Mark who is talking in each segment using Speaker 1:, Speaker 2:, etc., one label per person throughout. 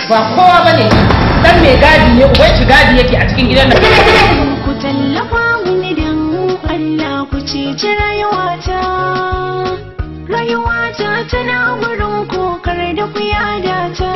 Speaker 1: ba kowa bane dan mai gadi ne uban shi gadi yake a cikin gidan nan.
Speaker 2: Ku tallafa mini dan Allah ku ceci rayuwata. Rayuwata tana gurin kokar da ku yada ta.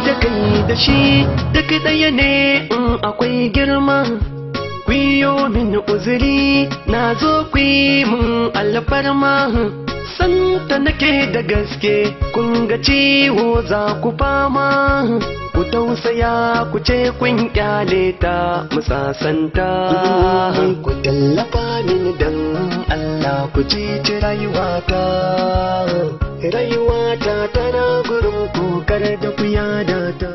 Speaker 3: Da kai da shi duk ɗaya ne in akwai girma. Kuyo min uzuri na zo ku yi min alfarma. Santa nake da gaske kun ga ciwo za ku fama. Ku tausaya ku ce kun kyale ta musasanta. Ku tallafa min dan Allah ku ci rayuwata. Rayuwata tana gurin kokar da ku yada ta.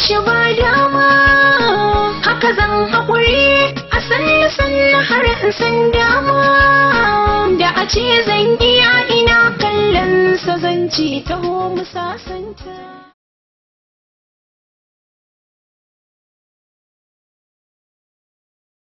Speaker 2: Shi ba dama haka zan haƙuri a sannu har in san dama da a ce zan iya ina kallon sa zan ci taho musasanta.